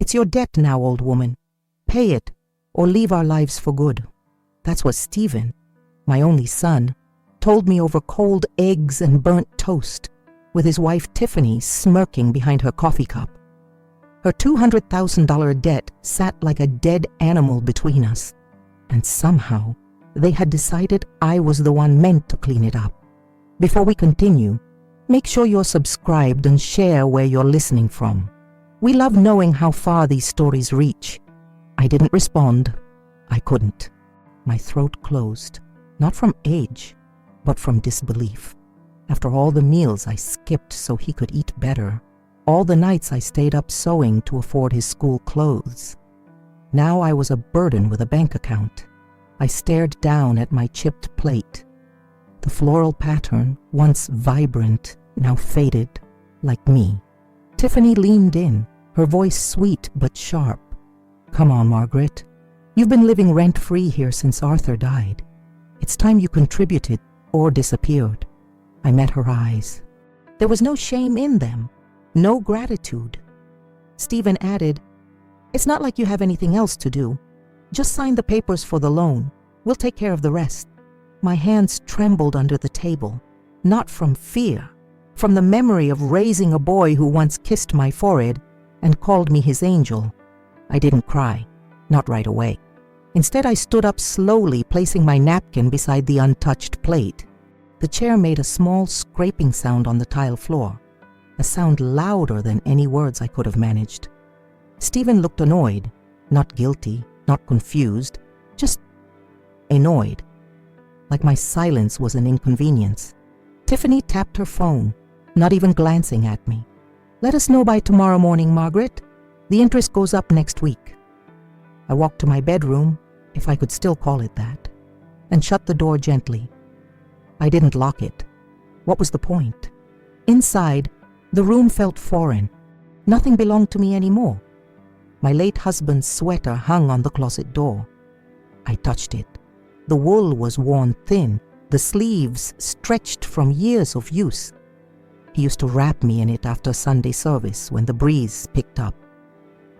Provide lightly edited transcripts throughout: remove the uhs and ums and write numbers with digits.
It's your debt now, old woman. Pay it, or leave our lives for good. That's what Stephen, my only son, told me over cold eggs and burnt toast, with his wife Tiffany smirking behind her coffee cup. Her $200,000 debt sat like a dead animal between us, and somehow they had decided I was the one meant to clean it up. Before we continue, make sure you're subscribed and share where you're listening from. We love knowing how far these stories reach. I didn't respond. I couldn't. My throat closed, not from age, but from disbelief. After all the meals I skipped so he could eat better, all the nights I stayed up sewing to afford his school clothes. Now I was a burden with a bank account. I stared down at my chipped plate. The floral pattern, once vibrant, now faded, like me. Tiffany leaned in, her voice sweet but sharp. Come on, Margaret. You've been living rent-free here since Arthur died. It's time you contributed or disappeared. I met her eyes. There was no shame in them, no gratitude. Stephen added, It's not like you have anything else to do. Just sign the papers for the loan. We'll take care of the rest. My hands trembled under the table, not from fear, from the memory of raising a boy who once kissed my forehead and called me his angel. I didn't cry, not right away. Instead, I stood up slowly, placing my napkin beside the untouched plate. The chair made a small scraping sound on the tile floor, a sound louder than any words I could have managed. Stephen looked annoyed, not guilty, not confused, just annoyed, like my silence was an inconvenience. Tiffany tapped her phone, not even glancing at me. Let us know by tomorrow morning, Margaret. The interest goes up next week. I walked to my bedroom, if I could still call it that, and shut the door gently. I didn't lock it. What was the point? Inside, the room felt foreign. Nothing belonged to me anymore. My late husband's sweater hung on the closet door. I touched it. The wool was worn thin, the sleeves stretched from years of use. He used to wrap me in it after Sunday service when the breeze picked up.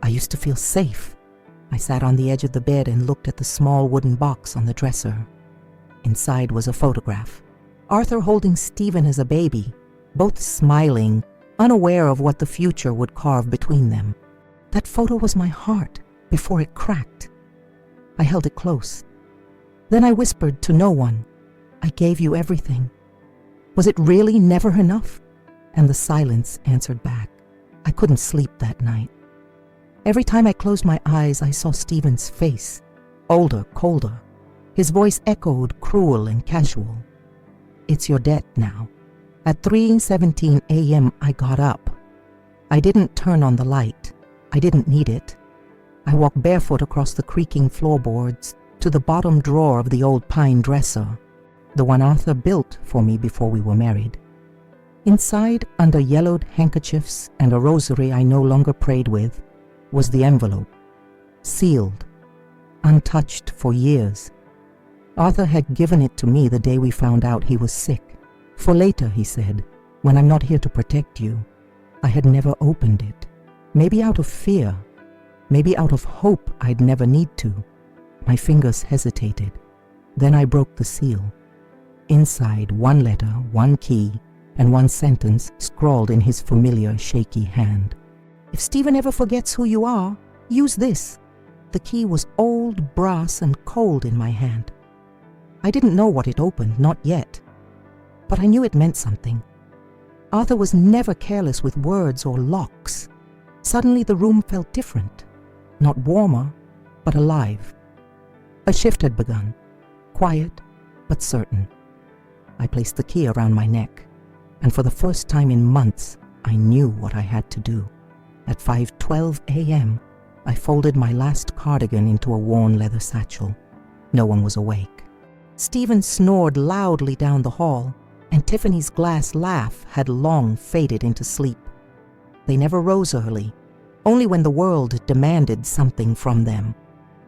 I used to feel safe. I sat on the edge of the bed and looked at the small wooden box on the dresser. Inside was a photograph. Arthur holding Stephen as a baby, both smiling, unaware of what the future would carve between them. That photo was my heart before it cracked. I held it close. Then I whispered to no one, I gave you everything. Was it really never enough? And the silence answered back. I couldn't sleep that night. Every time I closed my eyes, I saw Stephen's face, older, colder. His voice echoed, cruel and casual. It's your debt now. At 3:17 a.m., I got up. I didn't turn on the light. I didn't need it. I walked barefoot across the creaking floorboards to the bottom drawer of the old pine dresser, the one Arthur built for me before we were married. Inside, under yellowed handkerchiefs and a rosary I no longer prayed with, was the envelope, sealed, untouched for years. Arthur had given it to me the day we found out he was sick. For later, he said, when I'm not here to protect you. I had never opened it. Maybe out of fear, maybe out of hope I'd never need to. My fingers hesitated. Then I broke the seal. Inside, one letter, one key, and one sentence scrawled in his familiar, shaky hand. If Stephen ever forgets who you are, use this. The key was old, brass, and cold in my hand. I didn't know what it opened, not yet. But I knew it meant something. Arthur was never careless with words or locks. Suddenly the room felt different. Not warmer, but alive. A shift had begun. Quiet, but certain. I placed the key around my neck, and for the first time in months, I knew what I had to do. At 5:12 a.m., I folded my last cardigan into a worn leather satchel. No one was awake. Stephen snored loudly down the hall, and Tiffany's glass laugh had long faded into sleep. They never rose early, only when the world demanded something from them.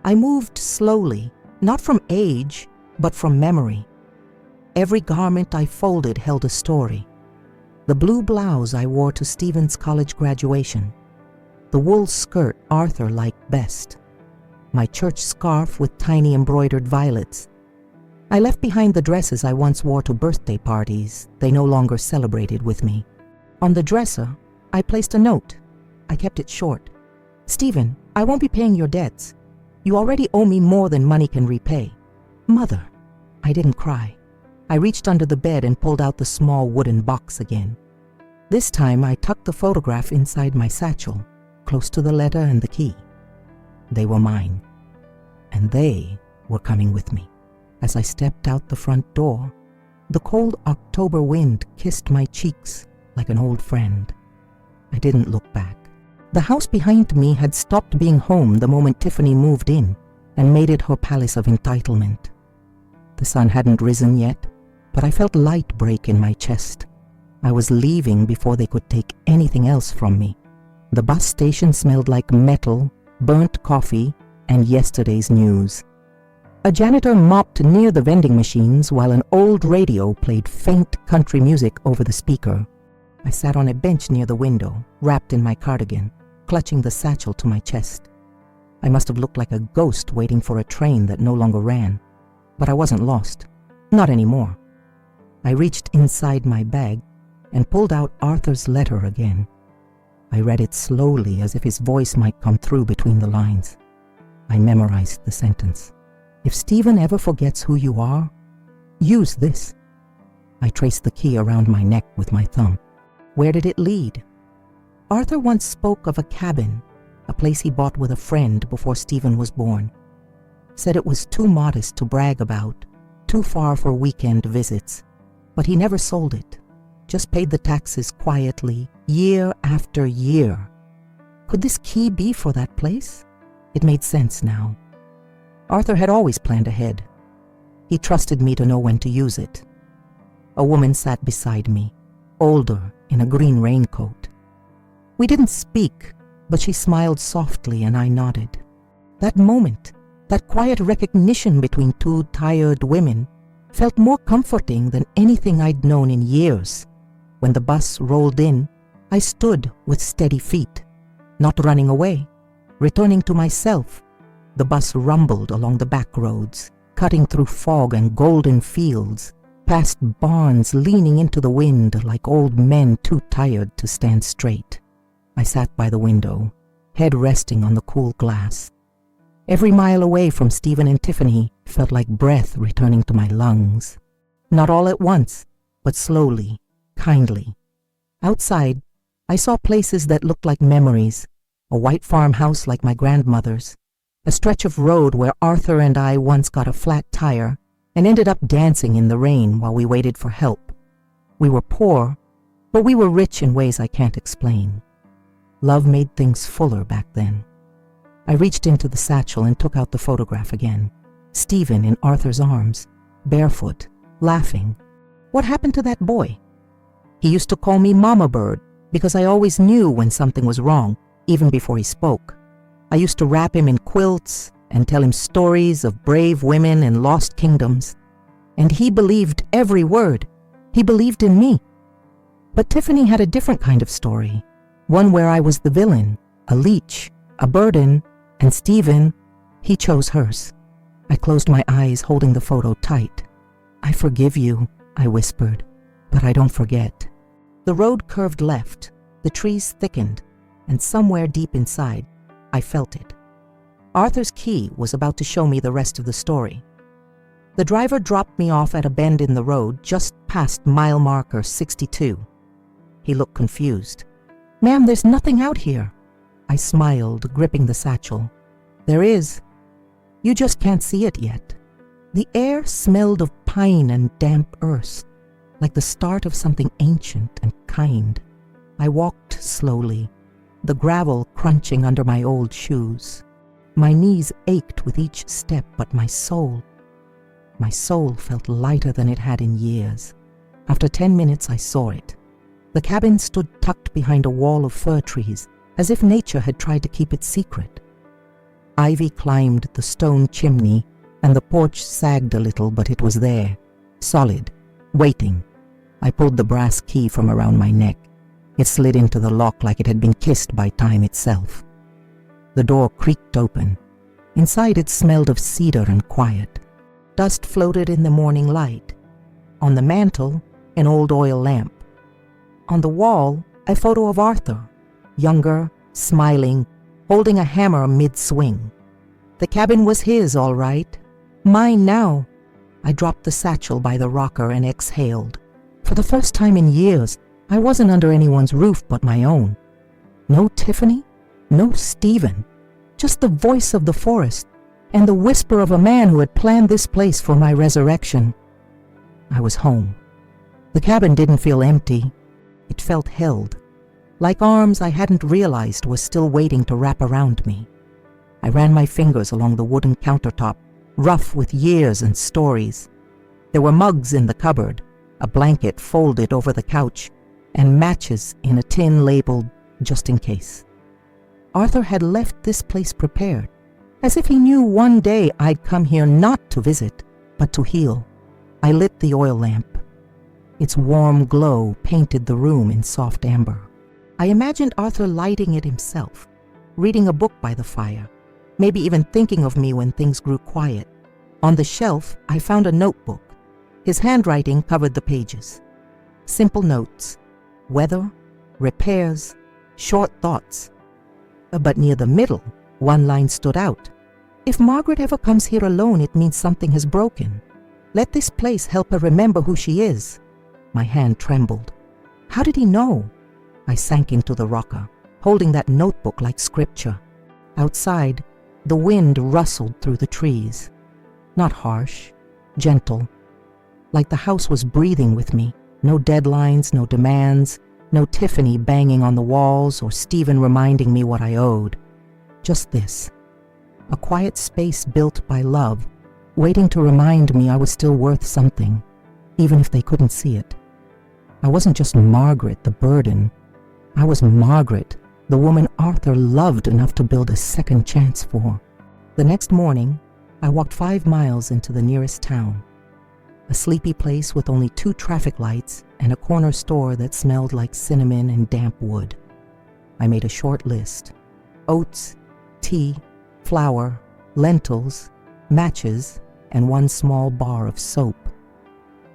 I moved slowly, not from age, but from memory. Every garment I folded held a story. The blue blouse I wore to Stephen's college graduation, the wool skirt Arthur liked best, my church scarf with tiny embroidered violets. I left behind the dresses I once wore to birthday parties they no longer celebrated with me. On the dresser, I placed a note. I kept it short. "Stephen, I won't be paying your debts. You already owe me more than money can repay." Mother. I didn't cry. I reached under the bed and pulled out the small wooden box again. This time I tucked the photograph inside my satchel, close to the letter and the key. They were mine, and they were coming with me. As I stepped out the front door, the cold October wind kissed my cheeks like an old friend. I didn't look back. The house behind me had stopped being home the moment Tiffany moved in and made it her palace of entitlement. The sun hadn't risen yet, but I felt light break in my chest. I was leaving before they could take anything else from me. The bus station smelled like metal, burnt coffee, and yesterday's news. A janitor mopped near the vending machines while an old radio played faint country music over the speaker. I sat on a bench near the window, wrapped in my cardigan, clutching the satchel to my chest. I must have looked like a ghost waiting for a train that no longer ran. But I wasn't lost. Not anymore. I reached inside my bag and pulled out Arthur's letter again. I read it slowly as if his voice might come through between the lines. I memorized the sentence. "If Stephen ever forgets who you are, use this." I traced the key around my neck with my thumb. Where did it lead? Arthur once spoke of a cabin, a place he bought with a friend before Stephen was born. Said it was too modest to brag about, too far for weekend visits, but he never sold it, just paid the taxes quietly, year after year. Could this key be for that place? It made sense now. Arthur had always planned ahead. He trusted me to know when to use it. A woman sat beside me, older, in a green raincoat. We didn't speak, but she smiled softly and I nodded. That moment, that quiet recognition between two tired women, felt more comforting than anything I'd known in years. When the bus rolled in, I stood with steady feet, not running away, returning to myself. The bus rumbled along the back roads, cutting through fog and golden fields, past barns leaning into the wind like old men too tired to stand straight. I sat by the window, head resting on the cool glass. Every mile away from Stephen and Tiffany felt like breath returning to my lungs. Not all at once, but slowly, kindly. Outside, I saw places that looked like memories, a white farmhouse like my grandmother's, a stretch of road where Arthur and I once got a flat tire and ended up dancing in the rain while we waited for help. We were poor, but we were rich in ways I can't explain. Love made things fuller back then. I reached into the satchel and took out the photograph again. Stephen in Arthur's arms, barefoot, laughing. What happened to that boy? He used to call me Mama Bird because I always knew when something was wrong, even before he spoke. I used to wrap him in quilts and tell him stories of brave women and lost kingdoms. And he believed every word. He believed in me. But Tiffany had a different kind of story, one where I was the villain, a leech, a burden, and Stephen, he chose hers. I closed my eyes, holding the photo tight. "I forgive you," I whispered, "but I don't forget." The road curved left, the trees thickened, and somewhere deep inside, I felt it. Arthur's key was about to show me the rest of the story. The driver dropped me off at a bend in the road just past mile marker 62. He looked confused. "Ma'am, there's nothing out here." I smiled, gripping the satchel. "There is. You just can't see it yet." The air smelled of pine and damp earth, like the start of something ancient and kind. I walked slowly, the gravel crunching under my old shoes. My knees ached with each step, but my soul felt lighter than it had in years. After 10 minutes, I saw it. The cabin stood tucked behind a wall of fir trees, as if nature had tried to keep it secret. Ivy climbed the stone chimney, and the porch sagged a little, but it was there, solid, waiting. I pulled the brass key from around my neck. It slid into the lock like it had been kissed by time itself. The door creaked open. Inside it smelled of cedar and quiet. Dust floated in the morning light. On the mantel, an old oil lamp. On the wall, a photo of Arthur, younger, smiling, holding a hammer mid-swing. The cabin was his, all right. Mine now. I dropped the satchel by the rocker and exhaled. For the first time in years, I wasn't under anyone's roof but my own. No Tiffany, no Stephen, just the voice of the forest and the whisper of a man who had planned this place for my resurrection. I was home. The cabin didn't feel empty. It felt held, like arms I hadn't realized were still waiting to wrap around me. I ran my fingers along the wooden countertop, rough with years and stories. There were mugs in the cupboard, a blanket folded over the couch, and matches in a tin labeled just in case. Arthur had left this place prepared, as if he knew one day I'd come here not to visit, but to heal. I lit the oil lamp. Its warm glow painted the room in soft amber. I imagined Arthur lighting it himself, reading a book by the fire, maybe even thinking of me when things grew quiet. On the shelf, I found a notebook. His handwriting covered the pages. Simple notes, weather, repairs, short thoughts. But near the middle, one line stood out. If Margaret ever comes here alone, it means something has broken. Let this place help her remember who she is. My hand trembled. How did he know? I sank into the rocker, holding that notebook like scripture. Outside, the wind rustled through the trees. Not harsh, gentle. Like the house was breathing with me. No deadlines, no demands, no Tiffany banging on the walls or Stephen reminding me what I owed. Just this. A quiet space built by love, waiting to remind me I was still worth something, even if they couldn't see it. I wasn't just Margaret, the burden. I was Margaret, the woman Arthur loved enough to build a second chance for. The next morning, I walked 5 miles into the nearest town. A sleepy place with only 2 traffic lights and a corner store that smelled like cinnamon and damp wood. I made a short list. Oats, tea, flour, lentils, matches, and 1 small bar of soap.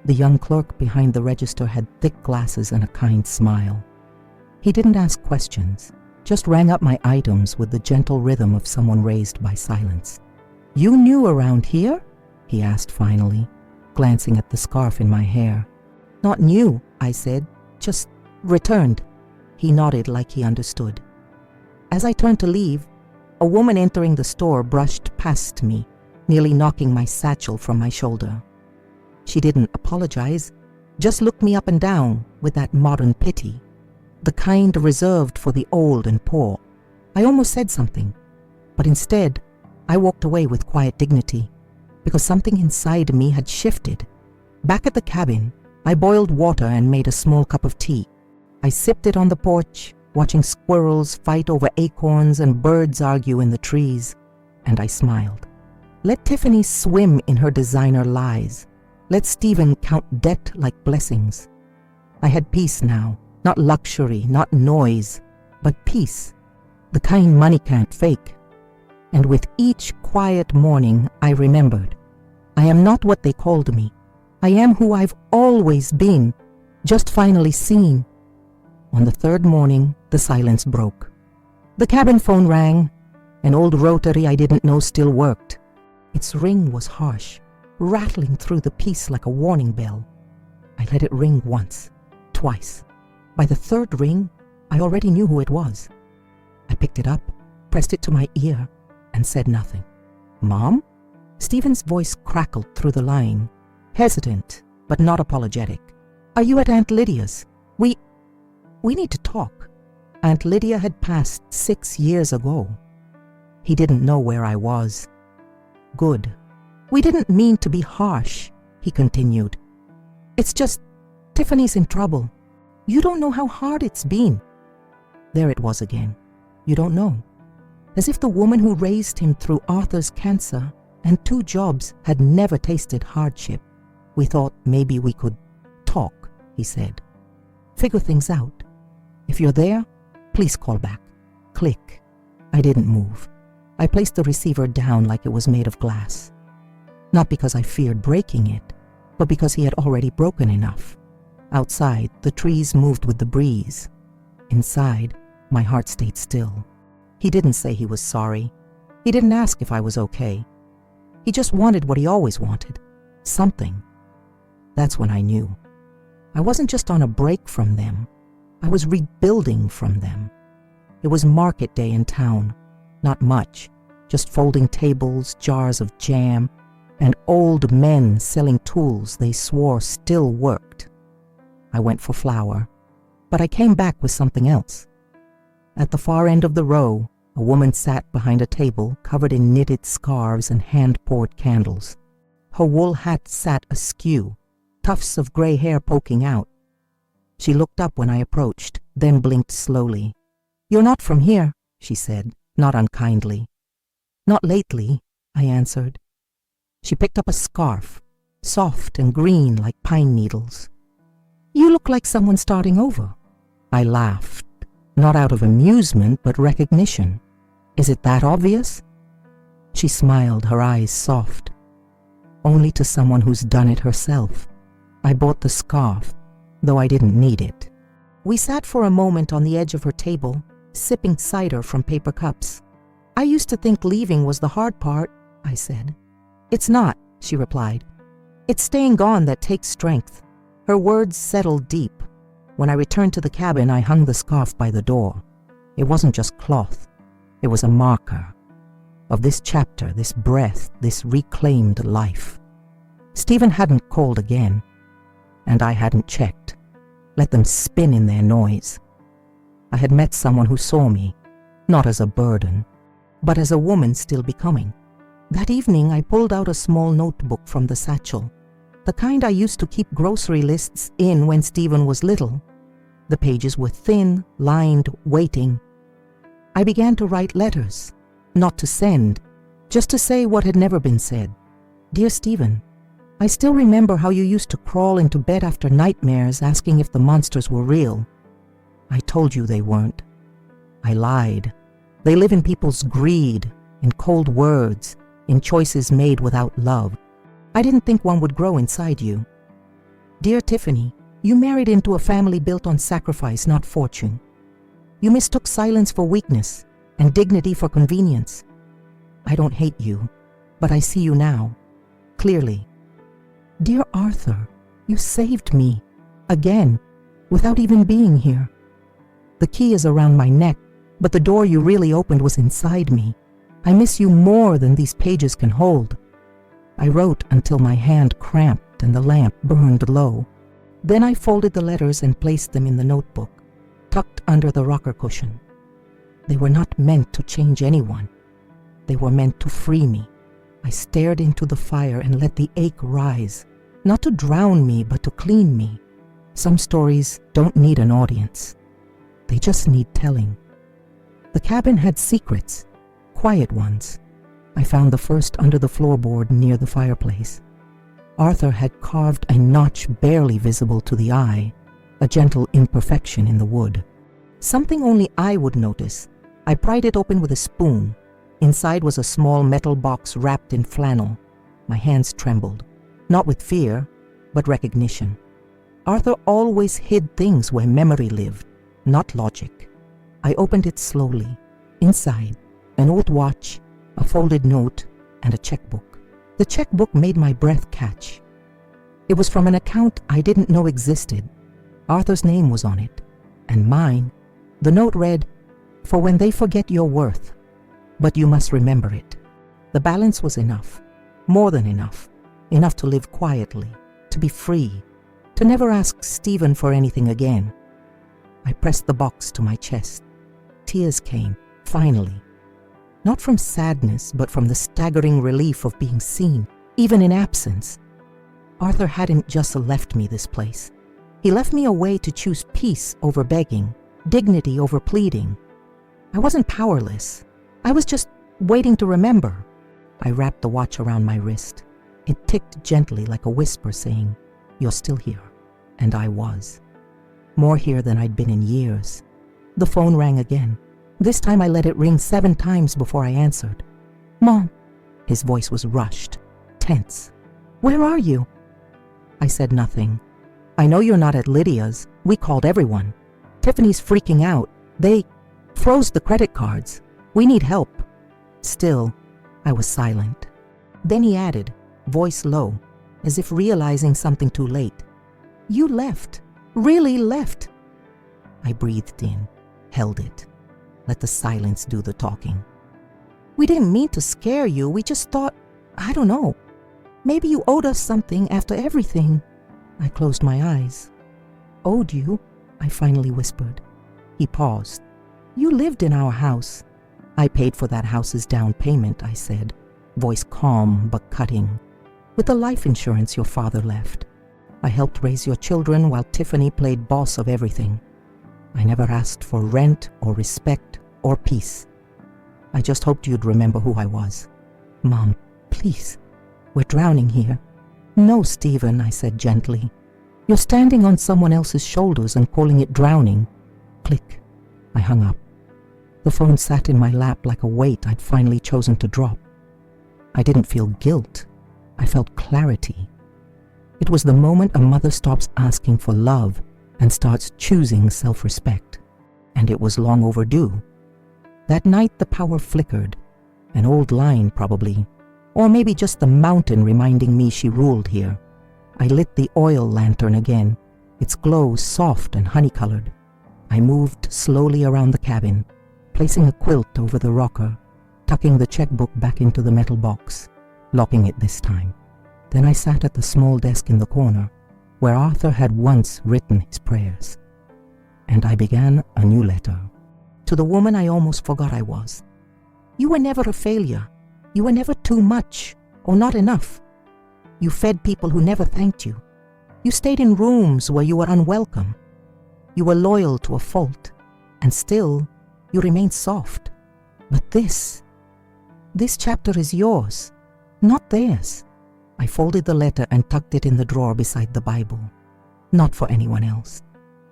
The young clerk behind the register had thick glasses and a kind smile. He didn't ask questions, just rang up my items with the gentle rhythm of someone raised by silence. "You new around here?" he asked finally, glancing at the scarf in my hair. "Not new," I said, "just returned." He nodded like he understood. As I turned to leave, a woman entering the store brushed past me, nearly knocking my satchel from my shoulder. She didn't apologize, just looked me up and down with that modern pity, the kind reserved for the old and poor. I almost said something, but instead, I walked away with quiet dignity, because something inside me had shifted. Back at the cabin, I boiled water and made a small cup of tea. I sipped it on the porch, watching squirrels fight over acorns and birds argue in the trees, and I smiled. Let Tiffany swim in her designer lies. Let Stephen count debt like blessings. I had peace now, not luxury, not noise, but peace, the kind money can't fake. And with each quiet morning, I remembered, I am not what they called me. I am who I've always been, just finally seen. On the 3rd morning, the silence broke. The cabin phone rang. An old rotary I didn't know still worked. Its ring was harsh, rattling through the peace like a warning bell. I let it ring once, twice. By the 3rd ring, I already knew who it was. I picked it up, pressed it to my ear, and said nothing. "Mom?" Stephen's voice crackled through the line, hesitant, but not apologetic. "Are you at Aunt Lydia's? We need to talk." Aunt Lydia had passed 6 years ago. He didn't know where I was. "Good. We didn't mean to be harsh," he continued. "It's just, Tiffany's in trouble. You don't know how hard it's been." There it was again. You don't know. As if the woman who raised him through Arthur's cancer and 2 jobs had never tasted hardship. "We thought maybe we could talk," he said. "Figure things out." If you're there, please call back. Click. I didn't move. I placed the receiver down like it was made of glass. Not because I feared breaking it, but because he had already broken enough. Outside, the trees moved with the breeze. Inside, my heart stayed still. He didn't say he was sorry. He didn't ask if I was okay. He just wanted what he always wanted. Something. That's when I knew. I wasn't just on a break from them. I was rebuilding from them. It was market day in town. Not much. Just folding tables, jars of jam, and old men selling tools they swore still worked. I went for flour, but I came back with something else. At the far end of the row, a woman sat behind a table covered in knitted scarves and hand-poured candles. Her wool hat sat askew, tufts of gray hair poking out. She looked up when I approached, then blinked slowly. "You're not from here," she said, not unkindly. "Not lately," I answered. She picked up a scarf, soft and green like pine needles. "You look like someone starting over." I laughed, not out of amusement, but recognition. "Is it that obvious?" She smiled, her eyes soft. "Only to someone who's done it herself." I bought the scarf, though I didn't need it. We sat for a moment on the edge of her table, sipping cider from paper cups. "I used to think leaving was the hard part," I said. "It's not," she replied. "It's staying gone that takes strength." Her words settled deep. When I returned to the cabin, I hung the scarf by the door. It wasn't just cloth. It was a marker of this chapter, this breath, this reclaimed life. Stephen hadn't called again, and I hadn't checked. Let them spin in their noise. I had met someone who saw me, not as a burden, but as a woman still becoming. That evening, I pulled out a small notebook from the satchel, the kind I used to keep grocery lists in when Stephen was little. The pages were thin, lined, waiting. I began to write letters, not to send, just to say what had never been said. "Dear Stephen, I still remember how you used to crawl into bed after nightmares asking if the monsters were real. I told you they weren't. I lied. They live in people's greed, in cold words, in choices made without love. I didn't think one would grow inside you. Dear Tiffany, you married into a family built on sacrifice, not fortune. You mistook silence for weakness and dignity for convenience. I don't hate you, but I see you now, clearly. Dear Arthur, you saved me, again, without even being here. The key is around my neck, but the door you really opened was inside me. I miss you more than these pages can hold." I wrote until my hand cramped and the lamp burned low. Then I folded the letters and placed them in the notebook, tucked under the rocker cushion. They were not meant to change anyone. They were meant to free me. I stared into the fire and let the ache rise, not to drown me, but to clean me. Some stories don't need an audience. They just need telling. The cabin had secrets, quiet ones. I found the first under the floorboard near the fireplace. Arthur had carved a notch barely visible to the eye, a gentle imperfection in the wood. Something only I would notice. I pried it open with a spoon. Inside was a small metal box wrapped in flannel. My hands trembled, not with fear, but recognition. Arthur always hid things where memory lived, not logic. I opened it slowly. Inside, an old watch, a folded note, and a checkbook. The checkbook made my breath catch. It was from an account I didn't know existed. Arthur's name was on it, and mine. The note read, "For when they forget your worth, but you must remember it." The balance was enough, more than enough to live quietly, to be free, to never ask Stephen for anything again. I pressed the box to my chest. Tears came, finally. Not from sadness, but from the staggering relief of being seen, even in absence. Arthur hadn't just left me this place. He left me a way to choose peace over begging, dignity over pleading. I wasn't powerless. I was just waiting to remember. I wrapped the watch around my wrist. It ticked gently like a whisper saying, "You're still here." And I was. More here than I'd been in years. The phone rang again. This time I let it ring 7 times before I answered. "Mom." His voice was rushed, tense. "Where are you?" I said nothing. "I know you're not at Lydia's. We called everyone. Tiffany's freaking out. They froze the credit cards. We need help." Still, I was silent. Then he added, voice low, as if realizing something too late. "You left. Really left." I breathed in, held it, let the silence do the talking. "We didn't mean to scare you. We just thought, I don't know, maybe you owed us something after everything." I closed my eyes. "Owed you?" I finally whispered. He paused. "You lived in our house." "I paid for that house's down payment," I said, voice calm but cutting. "With the life insurance your father left. I helped raise your children while Tiffany played boss of everything. I never asked for rent or respect or peace. I just hoped you'd remember who I was." "Mom, please. We're drowning here." "No, Stephen," I said gently. "You're standing on someone else's shoulders and calling it drowning." Click. I hung up. The phone sat in my lap like a weight I'd finally chosen to drop. I didn't feel guilt. I felt clarity. It was the moment a mother stops asking for love and starts choosing self-respect. And it was long overdue. That night the power flickered. An old line, probably. Or maybe just the mountain reminding me she ruled here. I lit the oil lantern again, its glow soft and honey-colored. I moved slowly around the cabin, placing a quilt over the rocker, tucking the checkbook back into the metal box, locking it this time. Then I sat at the small desk in the corner, where Arthur had once written his prayers. And I began a new letter. To the woman I almost forgot I was. You were never a failure. You were never too much or not enough. You fed people who never thanked you. You stayed in rooms where you were unwelcome. You were loyal to a fault, and still you remained soft. But this chapter is yours, not theirs. I folded the letter and tucked it in the drawer beside the Bible. Not for anyone else,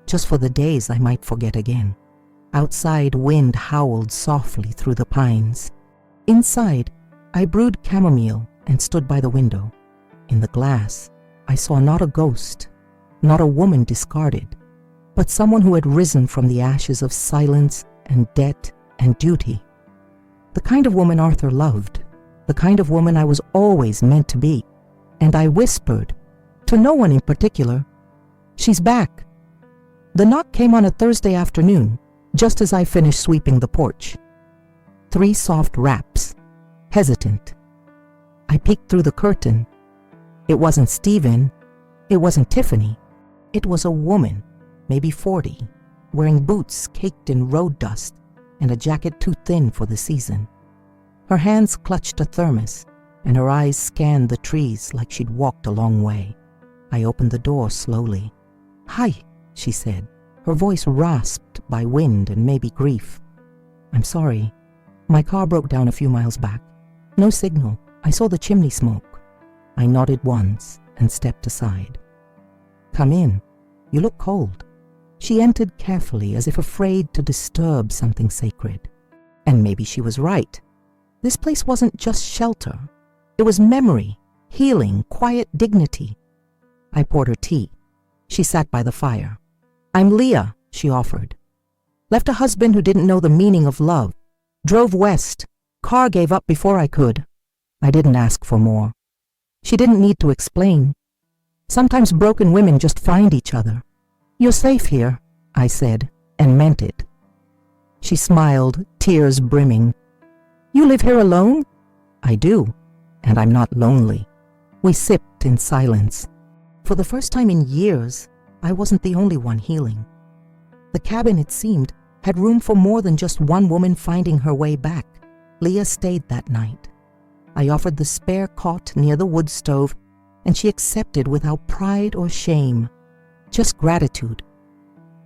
just for the days I might forget again. Outside, wind howled softly through the pines. Inside, I brewed chamomile and stood by the window. In the glass, I saw not a ghost, not a woman discarded, but someone who had risen from the ashes of silence and debt and duty. The kind of woman Arthur loved, the kind of woman I was always meant to be. And I whispered, to no one in particular, "She's back." The knock came on a Thursday afternoon, just as I finished sweeping the porch. 3 soft raps, hesitant. I peeked through the curtain. It wasn't Stephen. It wasn't Tiffany. It was a woman, maybe 40, wearing boots caked in road dust and a jacket too thin for the season. Her hands clutched a thermos, and her eyes scanned the trees like she'd walked a long way. I opened the door slowly. "Hi," she said, her voice rasped by wind and maybe grief. "I'm sorry. My car broke down a few miles back. No signal. I saw the chimney smoke." I nodded once and stepped aside. "Come in. You look cold." She entered carefully, as if afraid to disturb something sacred. And maybe she was right. This place wasn't just shelter. It was memory, healing, quiet dignity. I poured her tea. She sat by the fire. "I'm Leah," she offered. "Left a husband who didn't know the meaning of love. Drove west. Car gave up before I could." I didn't ask for more. She didn't need to explain. Sometimes broken women just find each other. "You're safe here," I said, and meant it. She smiled, tears brimming. "You live here alone?" "I do, and I'm not lonely." We sipped in silence. For the first time in years, I wasn't the only one healing. The cabin, it seemed, had room for more than just one woman finding her way back. Leah stayed that night. I offered the spare cot near the wood stove, and she accepted without pride or shame, just gratitude.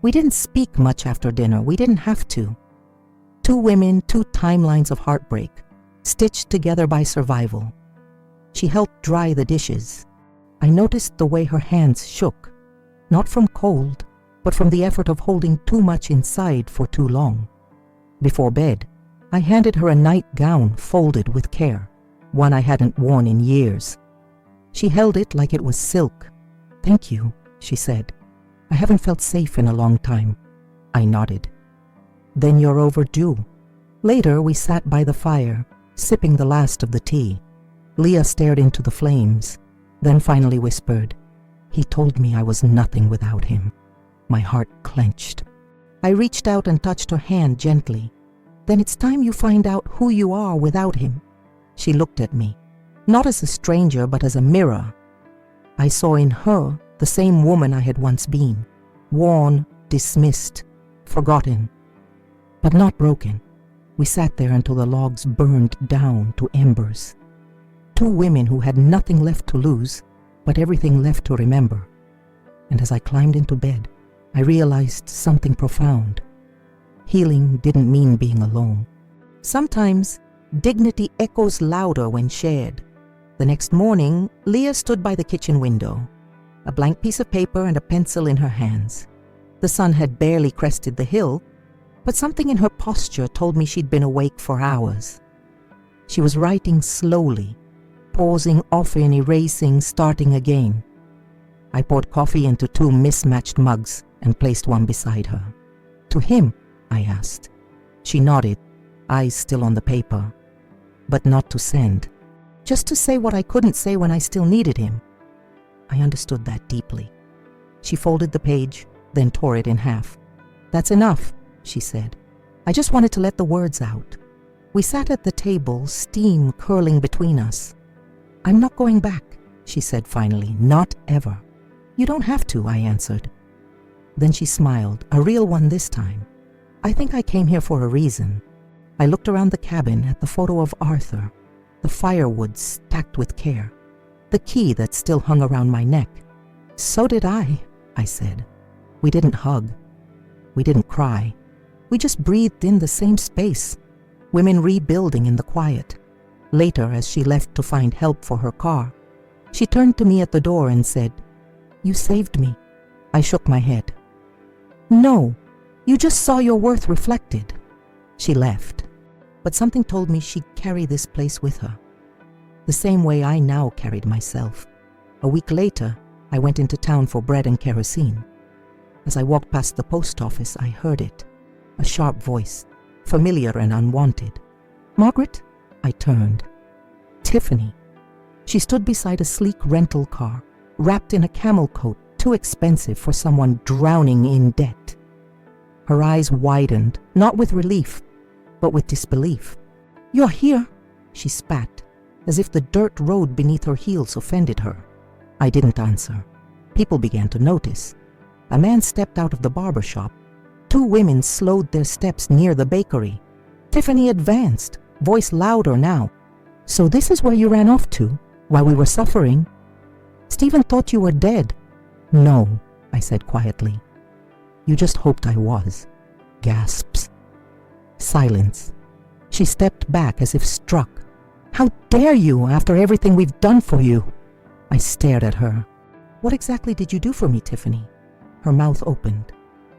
We didn't speak much after dinner. We didn't have to. 2 women, 2 timelines of heartbreak, stitched together by survival. She helped dry the dishes. I noticed the way her hands shook, not from cold, but from the effort of holding too much inside for too long. Before bed, I handed her a nightgown folded with care, one I hadn't worn in years. She held it like it was silk. "Thank you," she said. "I haven't felt safe in a long time." I nodded. "Then you're overdue." Later, we sat by the fire, sipping the last of the tea. Leah stared into the flames, then finally whispered, "He told me I was nothing without him." My heart clenched. I reached out and touched her hand gently. "Then it's time you find out who you are without him." She looked at me, not as a stranger but as a mirror. I saw in her the same woman I had once been, worn, dismissed, forgotten, but not broken. We sat there until the logs burned down to embers. Two women who had nothing left to lose, but everything left to remember. And as I climbed into bed, I realized something profound. Healing didn't mean being alone. Sometimes dignity echoes louder when shared. The next morning, Leah stood by the kitchen window, a blank piece of paper and a pencil in her hands. The sun had barely crested the hill, but something in her posture told me she'd been awake for hours. She was writing slowly, pausing often, erasing, starting again. I poured coffee into two mismatched mugs and placed one beside her. "To him?" I asked. She nodded, eyes still on the paper. "But not to send. Just to say what I couldn't say when I still needed him." I understood that deeply. She folded the page, then tore it in half. "That's enough," she said. "I just wanted to let the words out." We sat at the table, steam curling between us. "I'm not going back," she said finally. "Not ever." "You don't have to," I answered. Then she smiled, a real one this time. "I think I came here for a reason." I looked around the cabin at the photo of Arthur, the firewood stacked with care, the key that still hung around my neck. "So did I," I said. We didn't hug. We didn't cry. We just breathed in the same space, women rebuilding in the quiet. Later, as she left to find help for her car, she turned to me at the door and said, "You saved me." I shook my head. "No, you just saw your worth reflected." She left, but something told me she'd carry this place with her, the same way I now carried myself. A week later, I went into town for bread and kerosene. As I walked past the post office, I heard it, a sharp voice, familiar and unwanted. "Margaret?" I turned. Tiffany. She stood beside a sleek rental car, wrapped in a camel coat too expensive for someone drowning in debt. Her eyes widened, not with relief, but with disbelief. "You're here," she spat, as if the dirt road beneath her heels offended her. I didn't answer. People began to notice. A man stepped out of the barber shop. Two women slowed their steps near the bakery. Tiffany advanced, voice louder now. "So this is where you ran off to, while we were suffering? Stephen thought you were dead." "No," I said quietly. "You just hoped I was." Gasps. Silence. She stepped back as if struck. "How dare you, after everything we've done for you?" I stared at her. "What exactly did you do for me, Tiffany?" Her mouth opened,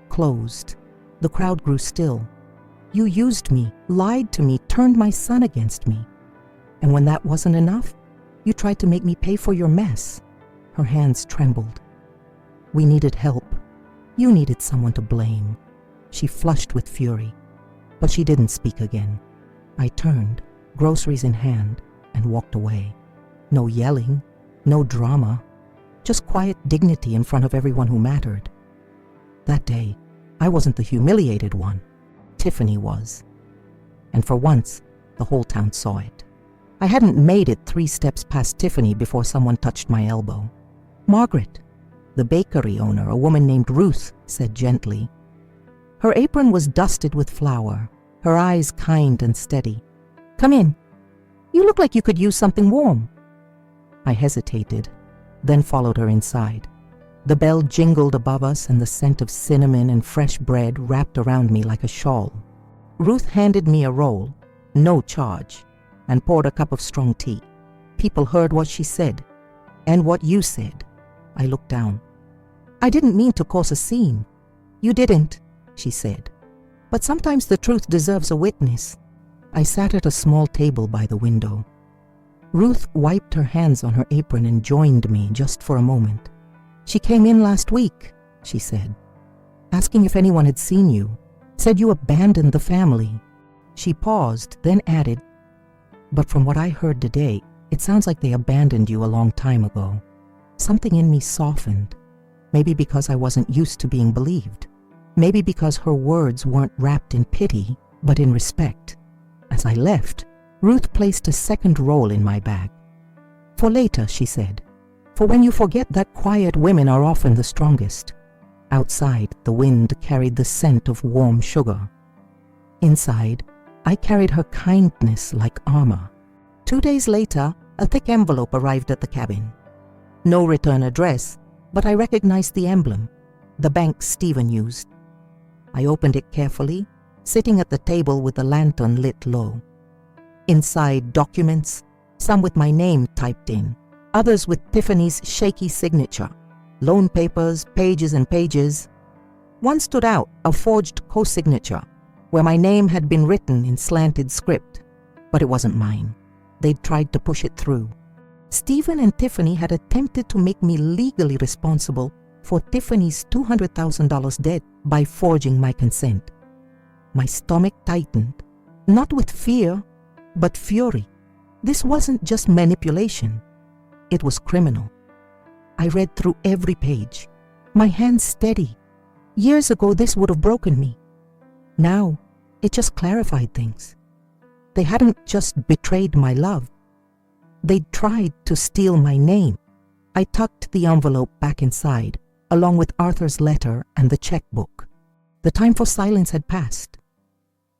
closed. The crowd grew still. "You used me, lied to me, turned my son against me. And when that wasn't enough, you tried to make me pay for your mess." Her hands trembled. "We needed help. You needed someone to blame." She flushed with fury, but she didn't speak again. I turned, groceries in hand, and walked away. No yelling, no drama, just quiet dignity in front of everyone who mattered. That day, I wasn't the humiliated one. Tiffany was. And for once, the whole town saw it. I hadn't made it 3 steps past Tiffany before someone touched my elbow. "Margaret." The bakery owner, a woman named Ruth, said gently. Her apron was dusted with flour, her eyes kind and steady. "Come in. You look like you could use something warm." I hesitated, then followed her inside. The bell jingled above us and the scent of cinnamon and fresh bread wrapped around me like a shawl. Ruth handed me a roll, no charge, and poured a cup of strong tea. People heard what she said, and what you said. I looked down. "I didn't mean to cause a scene. "You didn't," she said. "But sometimes the truth deserves a witness." I sat at a small table by the window. Ruth wiped her hands on her apron and joined me just for a moment. "She came in last week," she said, "asking if anyone had seen you. Said you abandoned the family." She paused, then added, "But from what I heard today, it sounds like they abandoned you a long time ago." Something in me softened. Maybe because I wasn't used to being believed. Maybe because her words weren't wrapped in pity, but in respect. As I left, Ruth placed a second roll in my bag. "For later," she said. "For when you forget that quiet women are often the strongest." Outside, the wind carried the scent of warm sugar. Inside, I carried her kindness like armor. 2 days later, a thick envelope arrived at the cabin. No return address, but I recognized the emblem, the bank Stephen used. I opened it carefully, sitting at the table with the lantern lit low. Inside, documents, some with my name typed in, others with Tiffany's shaky signature, loan papers, pages and pages. One stood out, a forged co-signature, where my name had been written in slanted script, but it wasn't mine. They'd tried to push it through. Stephen and Tiffany had attempted to make me legally responsible for Tiffany's $200,000 debt by forging my consent. My stomach tightened, not with fear, but fury. This wasn't just manipulation. It was criminal. I read through every page, my hands steady. Years ago, this would have broken me. Now, it just clarified things. They hadn't just betrayed my love. They'd tried to steal my name. I tucked the envelope back inside, along with Arthur's letter and the checkbook. The time for silence had passed.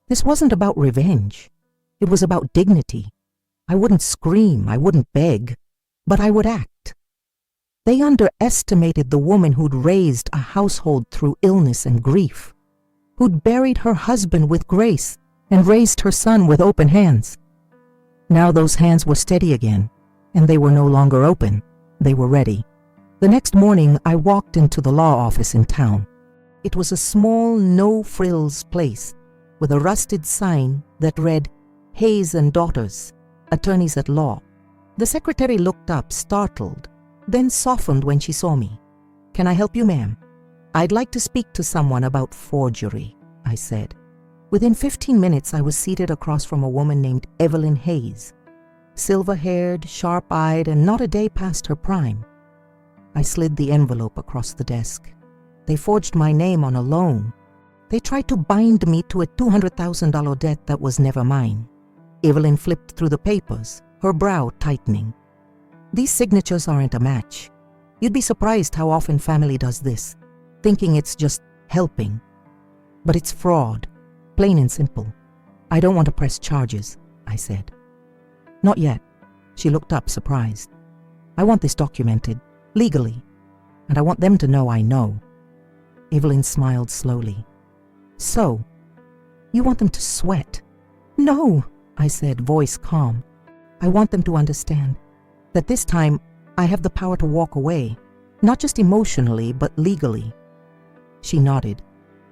This wasn't about revenge. It was about dignity. I wouldn't scream, I wouldn't beg, but I would act. They underestimated the woman who'd raised a household through illness and grief, who'd buried her husband with grace and raised her son with open hands. Now those hands were steady again, and they were no longer open. They were ready. The next morning, I walked into the law office in town. It was a small, no-frills place with a rusted sign that read, "Hayes and Daughters, Attorneys at Law." The secretary looked up, startled, then softened when she saw me. "Can I help you, ma'am?" "I'd like to speak to someone about forgery," I said. Within 15 minutes, I was seated across from a woman named Evelyn Hayes, silver-haired, sharp-eyed, and not a day past her prime. I slid the envelope across the desk. They forged my name on a loan. They tried to bind me to a $200,000 debt that was never mine. Evelyn flipped through the papers, her brow tightening. "These signatures aren't a match. You'd be surprised how often family does this, thinking it's just helping. But it's fraud, plain and simple. I don't want to press charges," I said. "Not yet." She looked up, surprised. "I want this documented, legally, and I want them to know I know." Evelyn smiled slowly. "So, you want them to sweat?" "No," I said, voice calm. "I want them to understand that this time I have the power to walk away, not just emotionally, but legally." She nodded.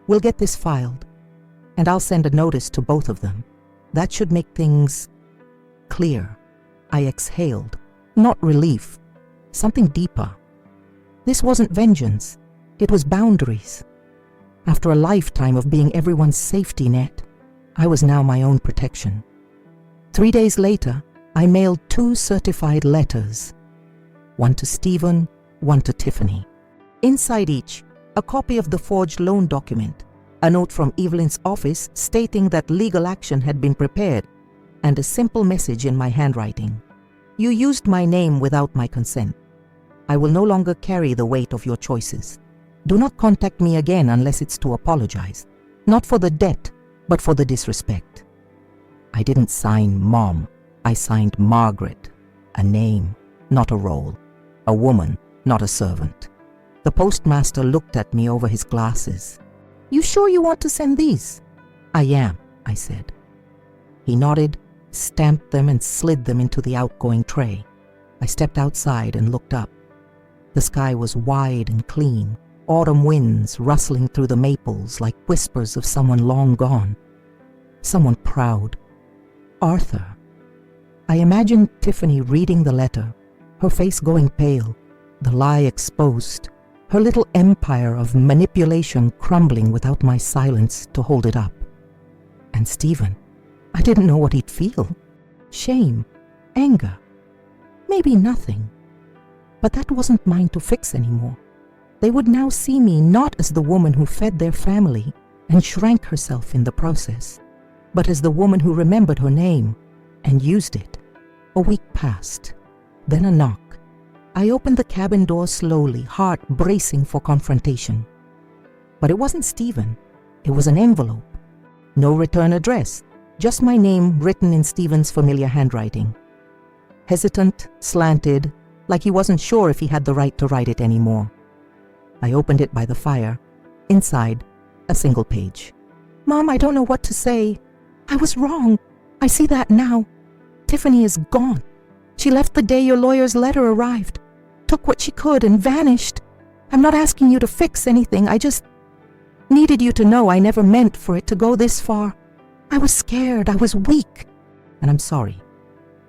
"We'll get this filed, and I'll send a notice to both of them. That should make things clear." I exhaled, not relief, something deeper. This wasn't vengeance. It was boundaries. After a lifetime of being everyone's safety net, I was now my own protection. 3 days later, I mailed 2 certified letters, one to Stephen, one to Tiffany. Inside each, a copy of the forged loan document, a note from Evelyn's office stating that legal action had been prepared, and a simple message in my handwriting. "You used my name without my consent. I will no longer carry the weight of your choices. Do not contact me again unless it's to apologize, not for the debt, but for the disrespect." I didn't sign Mom. I signed Margaret, a name, not a role, a woman, not a servant. The postmaster looked at me over his glasses. "You sure you want to send these?" "I am," I said. He nodded, stamped them, and slid them into the outgoing tray. I stepped outside and looked up. The sky was wide and clean, autumn winds rustling through the maples like whispers of someone long gone, someone proud. Arthur. I imagined Tiffany reading the letter, her face going pale, the lie exposed, her little empire of manipulation crumbling without my silence to hold it up. And Stephen, I didn't know what he'd feel. Shame, anger, maybe nothing. But that wasn't mine to fix anymore. They would now see me not as the woman who fed their family and shrank herself in the process, but as the woman who remembered her name and used it. A week passed, then a knock. I opened the cabin door slowly, heart bracing for confrontation. But it wasn't Stephen. It was an envelope. No return address, just my name written in Stephen's familiar handwriting. Hesitant, slanted, like he wasn't sure if he had the right to write it anymore. I opened it by the fire. Inside, a single page. Mom, I don't know what to say. I was wrong. I see that now. Tiffany is gone. She left the day your lawyer's letter arrived, took what she could and vanished. I'm not asking you to fix anything. I just needed you to know I never meant for it to go this far. I was scared. I was weak. And I'm sorry.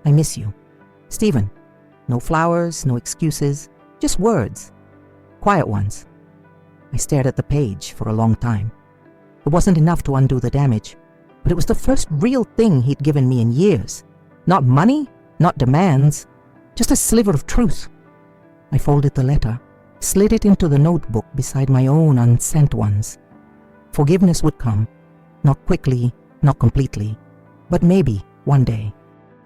I miss you. Stephen. No flowers, no excuses, just words. Quiet ones. I stared at the page for a long time. It wasn't enough to undo the damage, but it was the first real thing he'd given me in years. Not money, not demands, just a sliver of truth. I folded the letter, slid it into the notebook beside my own unsent ones. Forgiveness would come, not quickly, not completely, but maybe one day.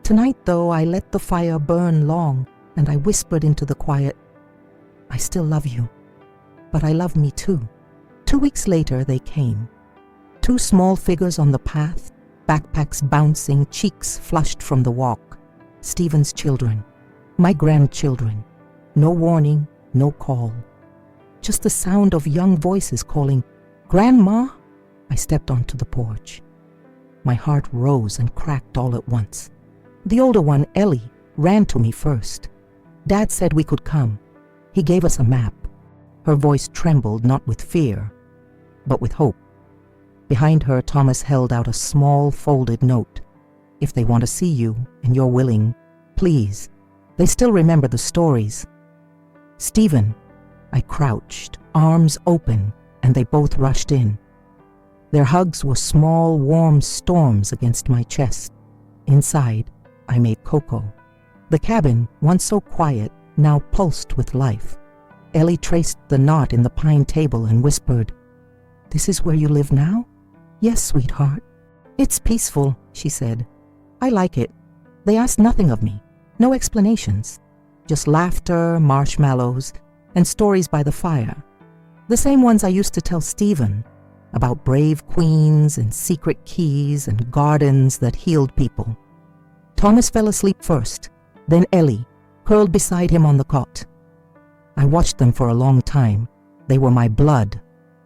Tonight, though, I let the fire burn long, and I whispered into the quiet, I still love you, but I love me too. 2 weeks later, they came. 2 small figures on the path, backpacks bouncing, cheeks flushed from the walk. Stephen's children, my grandchildren. No warning, no call. Just the sound of young voices calling, Grandma? I stepped onto the porch. My heart rose and cracked all at once. The older one, Ellie, ran to me first. Dad said we could come. He gave us a map. Her voice trembled not with fear, but with hope. Behind her, Thomas held out a small folded note. If they want to see you and you're willing, please. They still remember the stories. Stephen. I crouched, arms open, and they both rushed in. Their hugs were small, warm storms against my chest. Inside, I made cocoa. The cabin, once so quiet, now pulsed with life. Ellie traced the knot in the pine table and whispered, This is where you live now? Yes, sweetheart. It's peaceful, she said. I like it. They asked nothing of me, no explanations, just laughter, marshmallows, and stories by the fire. The same ones I used to tell Stephen, about brave queens and secret keys and gardens that healed people. Thomas fell asleep first, then Ellie, curled beside him on the cot. I watched them for a long time. They were my blood,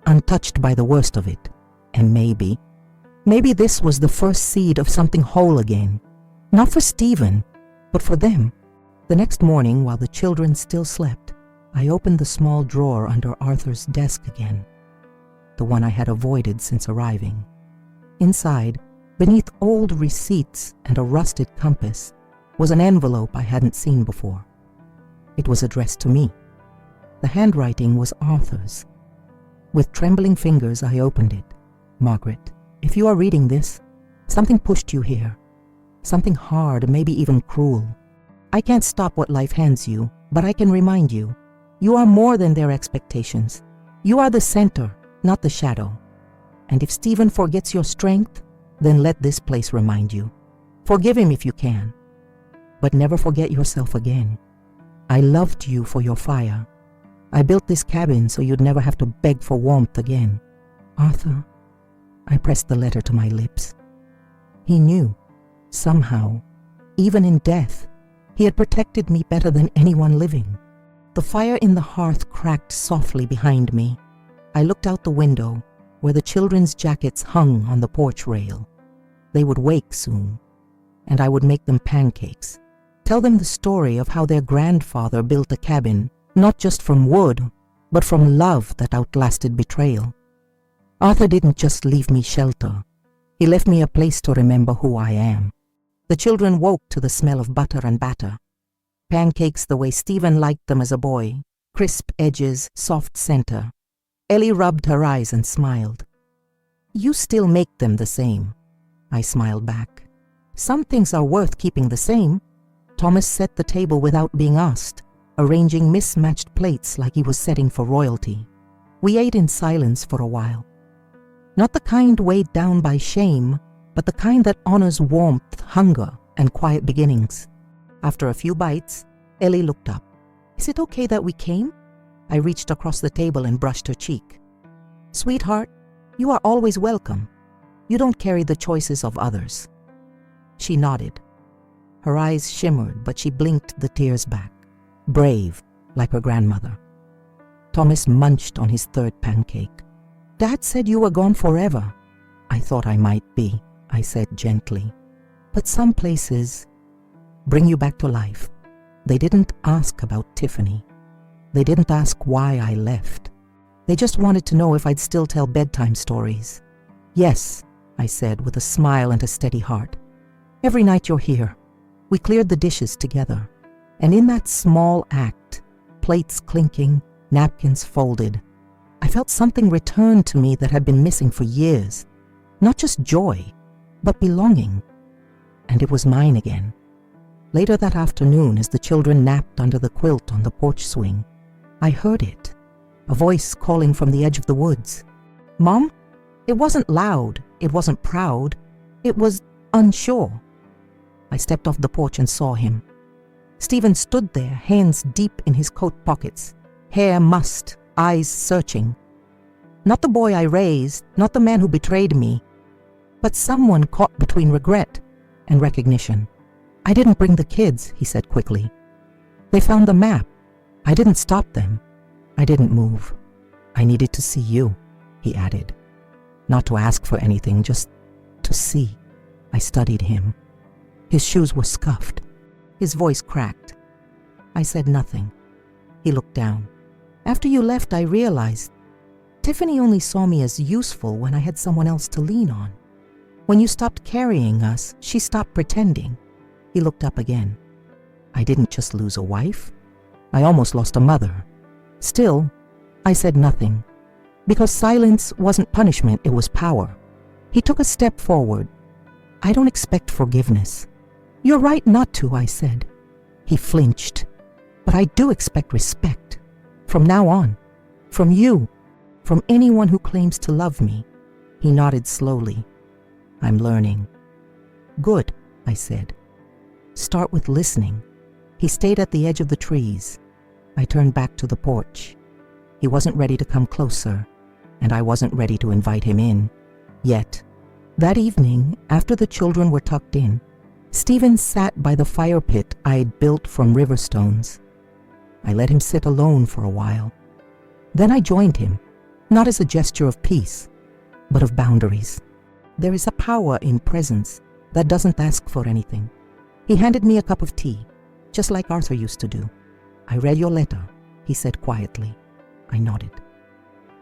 untouched by the worst of it. And maybe this was the first seed of something whole again. Not for Stephen, but for them. The next morning, while the children still slept, I opened the small drawer under Arthur's desk again, the one I had avoided since arriving. Inside, beneath old receipts and a rusted compass, was an envelope I hadn't seen before. It was addressed to me. The handwriting was Arthur's. With trembling fingers, I opened it. Margaret, if you are reading this, something pushed you here. Something hard, maybe even cruel. I can't stop what life hands you, but I can remind you, you are more than their expectations. You are the center, not the shadow. And if Stephen forgets your strength, then let this place remind you. Forgive him if you can, but never forget yourself again. I loved you for your fire. I built this cabin so you'd never have to beg for warmth again. Arthur, I pressed the letter to my lips. He knew, somehow, even in death, he had protected me better than anyone living. The fire in the hearth cracked softly behind me. I looked out the window, where the children's jackets hung on the porch rail. They would wake soon, and I would make them pancakes, tell them the story of how their grandfather built a cabin, not just from wood, but from love that outlasted betrayal. Arthur didn't just leave me shelter. He left me a place to remember who I am. The children woke to the smell of butter and batter. Pancakes the way Stephen liked them as a boy, crisp edges, soft center. Ellie rubbed her eyes and smiled. You still make them the same. I smiled back. Some things are worth keeping the same. Thomas set the table without being asked, arranging mismatched plates like he was setting for royalty. We ate in silence for a while. Not the kind weighed down by shame, but the kind that honors warmth, hunger, and quiet beginnings. After a few bites, Ellie looked up. Is it okay that we came? I reached across the table and brushed her cheek. Sweetheart, you are always welcome. You don't carry the choices of others. She nodded. Her eyes shimmered, but she blinked the tears back. Brave, like her grandmother. Thomas munched on his third pancake. Dad said you were gone forever. I thought I might be, I said gently. But some places bring you back to life. They didn't ask about Tiffany. They didn't ask why I left. They just wanted to know if I'd still tell bedtime stories. Yes, I said with a smile and a steady heart. Every night you're here. We cleared the dishes together. And in that small act, plates clinking, napkins folded, I felt something return to me that had been missing for years. Not just joy, but belonging. And it was mine again. Later that afternoon, as the children napped under the quilt on the porch swing, I heard it, a voice calling from the edge of the woods. Mom? It wasn't loud, it wasn't proud, it was unsure. I stepped off the porch and saw him. Stephen stood there, hands deep in his coat pockets, hair mussed, eyes searching. Not the boy I raised, not the man who betrayed me, but someone caught between regret and recognition. I didn't bring the kids, he said quickly. They found the map. I didn't stop them. I didn't move. I needed to see you, he added. Not to ask for anything, just to see. I studied him. His shoes were scuffed. His voice cracked. I said nothing. He looked down. After you left, I realized Tiffany only saw me as useful when I had someone else to lean on. When you stopped carrying us, she stopped pretending. He looked up again. I didn't just lose a wife. I almost lost a mother. Still, I said nothing. Because silence wasn't punishment, it was power. He took a step forward. I don't expect forgiveness. You're right not to, I said. He flinched. But I do expect respect. From now on. From you. From anyone who claims to love me. He nodded slowly. I'm learning. Good, I said. Start with listening. He stayed at the edge of the trees. I turned back to the porch. He wasn't ready to come closer, and I wasn't ready to invite him in, yet. That evening, after the children were tucked in, Stephen sat by the fire pit I'd built from river stones. I let him sit alone for a while. Then I joined him, not as a gesture of peace, but of boundaries. There is a power in presence that doesn't ask for anything. He handed me a cup of tea, just like Arthur used to do. I read your letter, he said quietly. I nodded.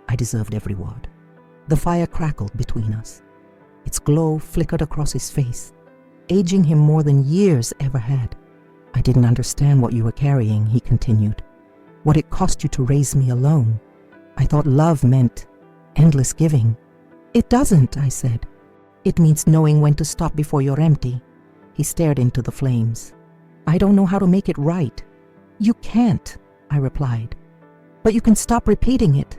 I deserved every word. The fire crackled between us. Its glow flickered across his face, aging him more than years ever had. I didn't understand what you were carrying, he continued. What it cost you to raise me alone. I thought love meant endless giving. It doesn't, I said. It means knowing when to stop before you're empty. He stared into the flames. I don't know how to make it right. You can't, I replied. But you can stop repeating it.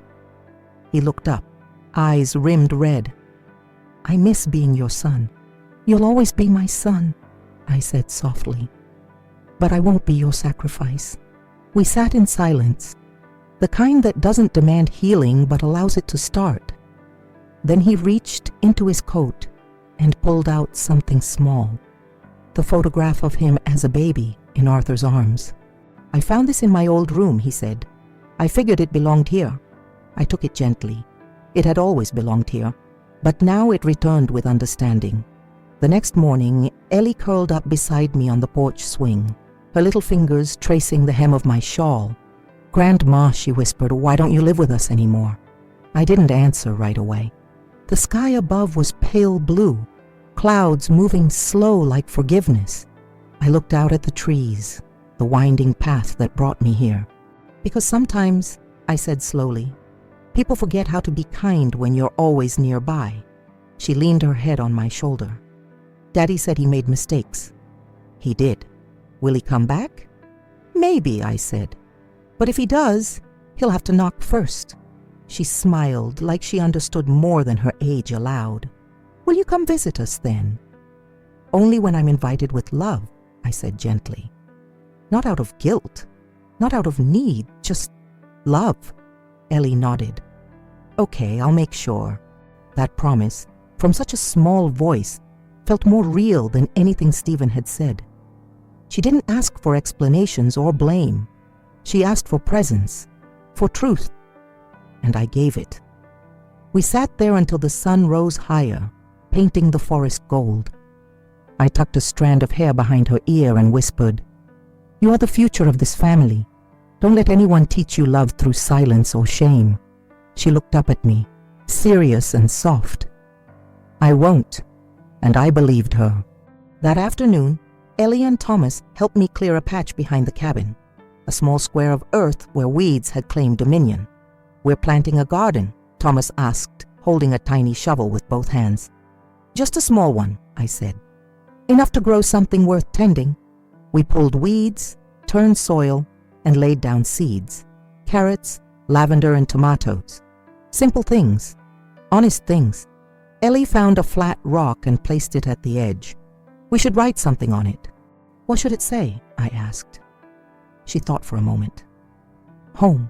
He looked up, eyes rimmed red. I miss being your son. You'll always be my son, I said softly. But I won't be your sacrifice. We sat in silence, the kind that doesn't demand healing but allows it to start. Then he reached into his coat and pulled out something small. The photograph of him as a baby in Arthur's arms. I found this in my old room, he said. I figured it belonged here. I took it gently. It had always belonged here, but now it returned with understanding. The next morning, Ellie curled up beside me on the porch swing, her little fingers tracing the hem of my shawl, "Grandma," she whispered, "why don't you live with us anymore?" I didn't answer right away. The sky above was pale blue, clouds moving slow like forgiveness. I looked out at the trees, the winding path that brought me here. "Because sometimes," I said slowly, "people forget how to be kind when you're always nearby." She leaned her head on my shoulder. "Daddy said he made mistakes." "He did. Will he come back?" "Maybe," I said. "But if he does, he'll have to knock first." She smiled like she understood more than her age allowed. "Will you come visit us then?" "Only when I'm invited with love," I said gently. "Not out of guilt, not out of need, just love." Ellie nodded. "Okay, I'll make sure." That promise, from such a small voice, felt more real than anything Stephen had said. She didn't ask for explanations or blame. She asked for presence, for truth, and I gave it. We sat there until the sun rose higher, painting the forest gold. I tucked a strand of hair behind her ear and whispered, "You are the future of this family. Don't let anyone teach you love through silence or shame." She looked up at me, serious and soft. "I won't," and I believed her. That afternoon, Ellie and Thomas helped me clear a patch behind the cabin, a small square of earth where weeds had claimed dominion. "We're planting a garden," Thomas asked, holding a tiny shovel with both hands. "Just a small one," I said. "Enough to grow something worth tending." We pulled weeds, turned soil, and laid down seeds. Carrots, lavender, and tomatoes. Simple things, honest things. Ellie found a flat rock and placed it at the edge. "We should write something on it." "What should it say?" I asked. She thought for a moment. "Home."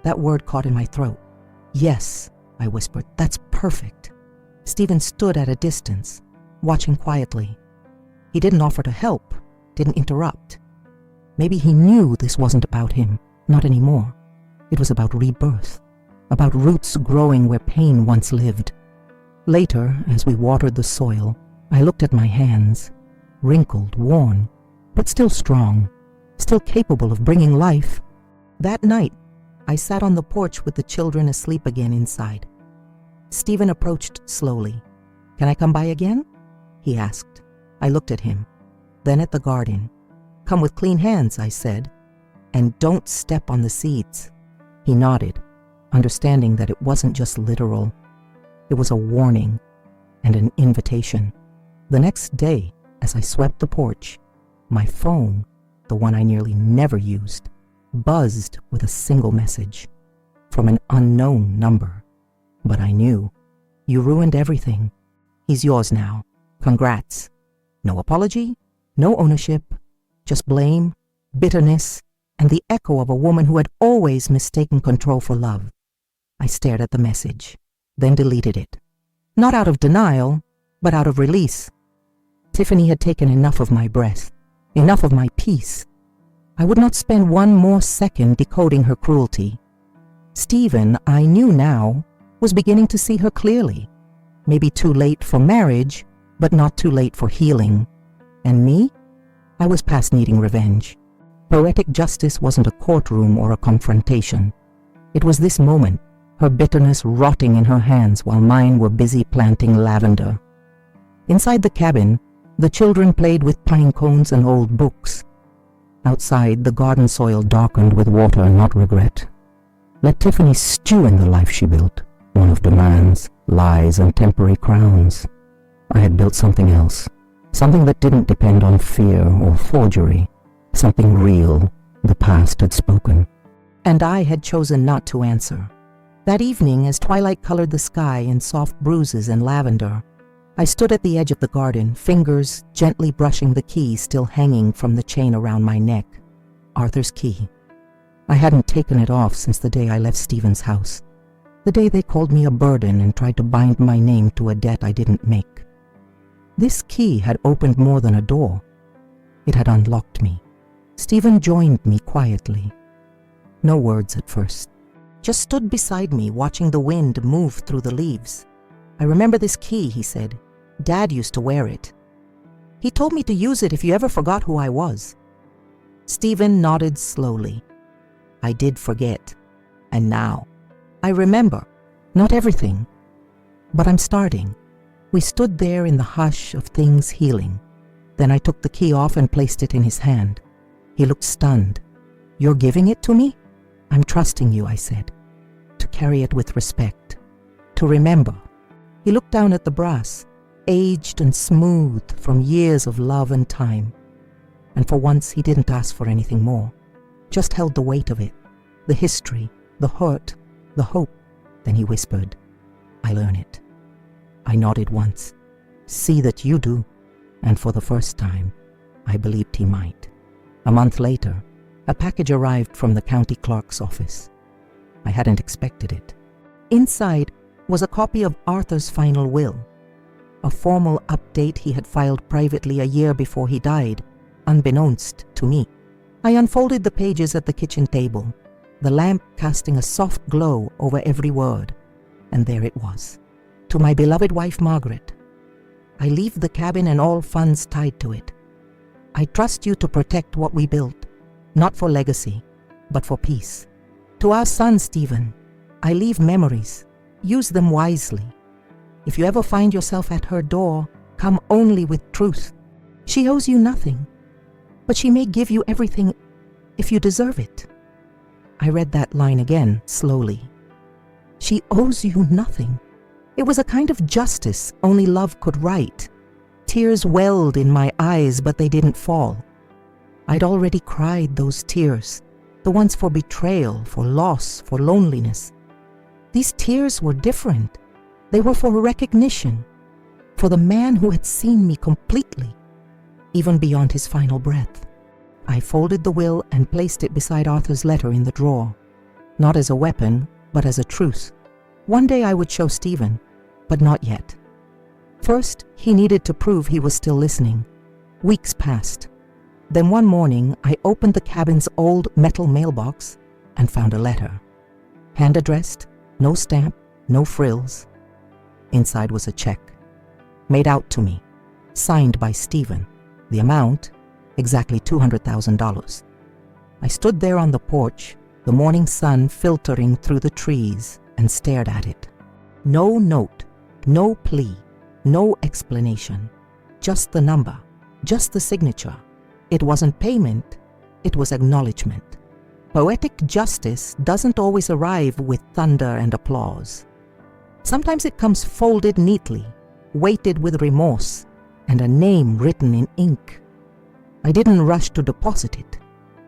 That word caught in my throat. "Yes," I whispered, "that's perfect." Stephen stood at a distance, watching quietly. He didn't offer to help, didn't interrupt. Maybe he knew this wasn't about him, not anymore. It was about rebirth, about roots growing where pain once lived. Later, as we watered the soil, I looked at my hands, wrinkled, worn, but still strong, still capable of bringing life. That night, I sat on the porch with the children asleep again inside. Stephen approached slowly. "Can I come by again?" he asked. I looked at him, then at the garden. "Come with clean hands," I said, "and don't step on the seeds." He nodded, understanding that it wasn't just literal. It was a warning and an invitation. The next day, as I swept the porch, my phone, the one I nearly never used, buzzed with a single message from an unknown number. But I knew. "You ruined everything. He's yours now. Congrats." No apology, no ownership, just blame, bitterness, and the echo of a woman who had always mistaken control for love. I stared at the message, then deleted it. Not out of denial, but out of release. Tiffany had taken enough of my breath, enough of my peace. I would not spend one more second decoding her cruelty. Stephen, I knew now, was beginning to see her clearly. Maybe too late for marriage, but not too late for healing. And me? I was past needing revenge. Poetic justice wasn't a courtroom or a confrontation. It was this moment, her bitterness rotting in her hands while mine were busy planting lavender. Inside the cabin, the children played with pine cones and old books. Outside, the garden soil darkened with water, not regret. Let Tiffany stew in the life she built, one of demands, lies, and temporary crowns. I had built something else, something that didn't depend on fear or forgery, something real. The past had spoken. And I had chosen not to answer. That evening, as twilight colored the sky in soft bruises and lavender, I stood at the edge of the garden, fingers gently brushing the key still hanging from the chain around my neck. Arthur's key. I hadn't taken it off since the day I left Stephen's house, the day they called me a burden and tried to bind my name to a debt I didn't make. This key had opened more than a door. It had unlocked me. Stephen joined me quietly. No words at first. Just stood beside me, watching the wind move through the leaves. "I remember this key," he said. "Dad used to wear it. He told me to use it if you ever forgot who I was." Stephen nodded slowly. I did forget. And now, I remember. Not everything. But I'm starting. We stood there in the hush of things healing. Then I took the key off and placed it in his hand. He looked stunned. "You're giving it to me?" "I'm trusting you," I said. "To carry it with respect. To remember." He looked down at the brass, aged and smooth from years of love and time. And for once he didn't ask for anything more. Just held the weight of it, the history, the hurt, the hope. Then he whispered, "I'll earn it." I nodded once. "See that you do." And for the first time, I believed he might. A month later, a package arrived from the county clerk's office. I hadn't expected it. Inside was a copy of Arthur's final will, a formal update he had filed privately a year before he died, unbeknownst to me. I unfolded the pages at the kitchen table, the lamp casting a soft glow over every word, and there it was. "To my beloved wife Margaret, I leave the cabin and all funds tied to it. I trust you to protect what we built, not for legacy, but for peace. To our son Stephen, I leave memories. Use them wisely. If you ever find yourself at her door, come only with truth. She owes you nothing, but she may give you everything if you deserve it." I read that line again, slowly. She owes you nothing. It was a kind of justice only love could write. Tears welled in my eyes, but they didn't fall. I'd already cried those tears, the ones for betrayal, for loss, for loneliness. These tears were different. They were for recognition, for the man who had seen me completely, even beyond his final breath. I folded the will and placed it beside Arthur's letter in the drawer, not as a weapon, but as a truce. One day I would show Stephen, but not yet. First, he needed to prove he was still listening. Weeks passed. Then one morning, I opened the cabin's old metal mailbox and found a letter. Hand-addressed, no stamp, no frills. Inside was a check, made out to me, signed by Stephen. The amount, exactly $200,000. I stood there on the porch, the morning sun filtering through the trees, and stared at it. No note, no plea, no explanation. Just the number, just the signature. It wasn't payment, it was acknowledgement. Poetic justice doesn't always arrive with thunder and applause. Sometimes it comes folded neatly, weighted with remorse, and a name written in ink. I didn't rush to deposit it.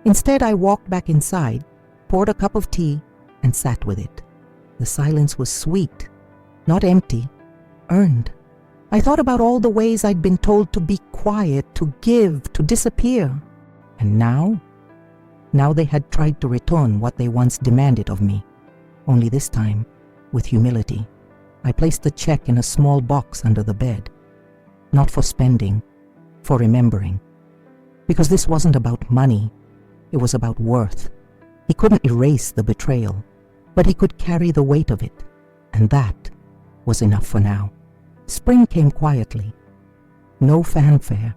Instead, I walked back inside, poured a cup of tea, and sat with it. The silence was sweet, not empty, earned. I thought about all the ways I'd been told to be quiet, to give, to disappear. And now they had tried to return what they once demanded of me, only this time with humility. I placed the check in a small box under the bed, not for spending, for remembering. Because this wasn't about money, it was about worth. He couldn't erase the betrayal, but he could carry the weight of it, and that was enough for now. Spring came quietly. No fanfare,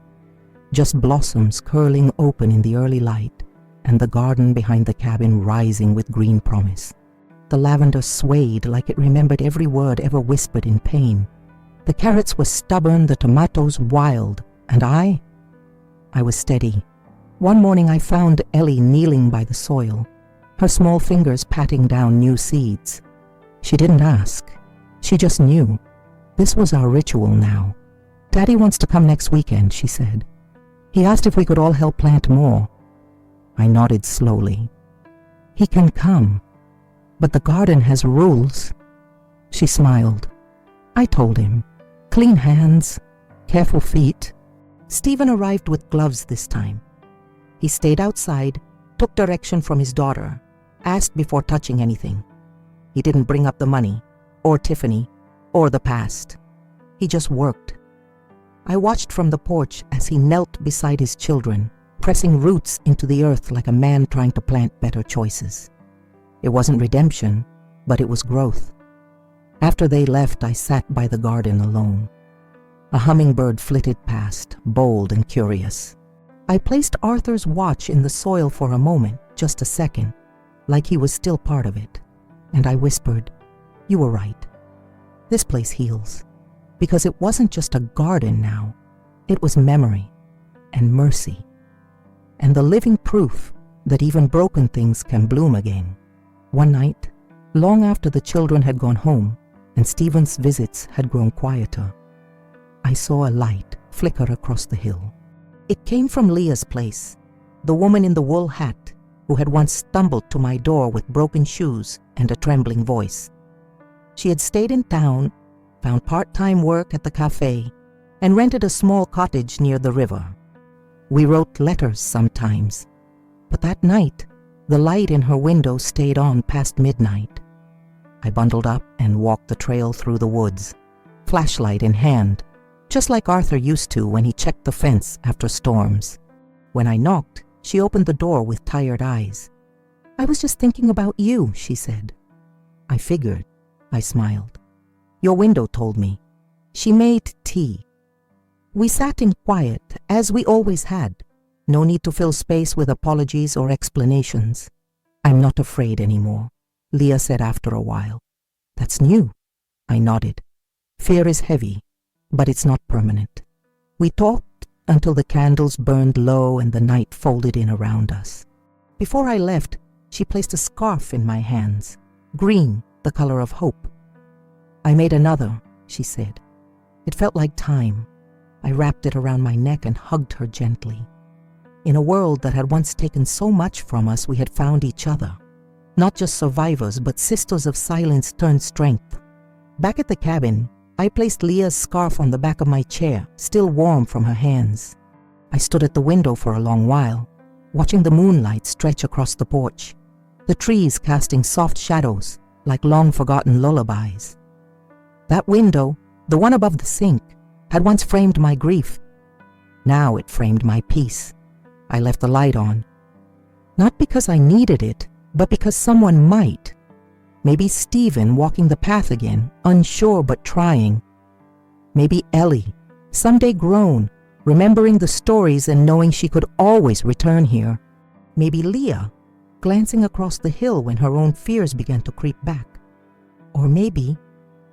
just blossoms curling open in the early light, and the garden behind the cabin rising with green promise. The lavender swayed like it remembered every word ever whispered in pain. The carrots were stubborn, the tomatoes wild, and I was steady. One morning I found Ellie kneeling by the soil, her small fingers patting down new seeds. She didn't ask. She just knew. This was our ritual now. "Daddy wants to come next weekend," she said. "He asked if we could all help plant more." I nodded slowly. "He can come, but the garden has rules." She smiled. I told him. Clean hands, careful feet. Stephen arrived with gloves this time. He stayed outside, took direction from his daughter, asked before touching anything. He didn't bring up the money, or Tiffany, or the past. He just worked. I watched from the porch as he knelt beside his children, pressing roots into the earth like a man trying to plant better choices. It wasn't redemption, but it was growth. After they left, I sat by the garden alone. A hummingbird flitted past, bold and curious. I placed Arthur's watch in the soil for a moment, just a second. like he was still part of it, and I whispered, "You were right. This place heals." Because it wasn't just a garden now. It was memory and mercy, and the living proof that even broken things can bloom again. One night, long after the children had gone home and Stephen's visits had grown quieter, I saw a light flicker across the hill. It came from Leah's place, the woman in the wool hat who had once stumbled to my door with broken shoes and a trembling voice. She had stayed in town, found part-time work at the cafe, and rented a small cottage near the river. We wrote letters sometimes, but that night, the light in her window stayed on past midnight. I bundled up and walked the trail through the woods, flashlight in hand, just like Arthur used to when he checked the fence after storms. When I knocked, she opened the door with tired eyes. "I was just thinking about you," she said. "I figured," I smiled. "Your window told me." She made tea. We sat in quiet, as we always had. No need to fill space with apologies or explanations. "I'm not afraid anymore," Leah said after a while. "That's new." I nodded. "Fear is heavy, but it's not permanent." We talked until the candles burned low and the night folded in around us. Before I left, she placed a scarf in my hands, green, the color of hope. "I made another," she said. It felt like time. I wrapped it around my neck and hugged her gently. In a world that had once taken so much from us, we had found each other. Not just survivors, but sisters of silence turned strength. Back at the cabin, I placed Leah's scarf on the back of my chair, still warm from her hands. I stood at the window for a long while, watching the moonlight stretch across the porch, the trees casting soft shadows like long-forgotten lullabies. That window, the one above the sink, had once framed my grief. Now it framed my peace. I left the light on. Not because I needed it, but because someone might. Maybe Stephen walking the path again, unsure but trying. Maybe Ellie, someday grown, remembering the stories and knowing she could always return here. Maybe Leah, glancing across the hill when her own fears began to creep back. Or maybe,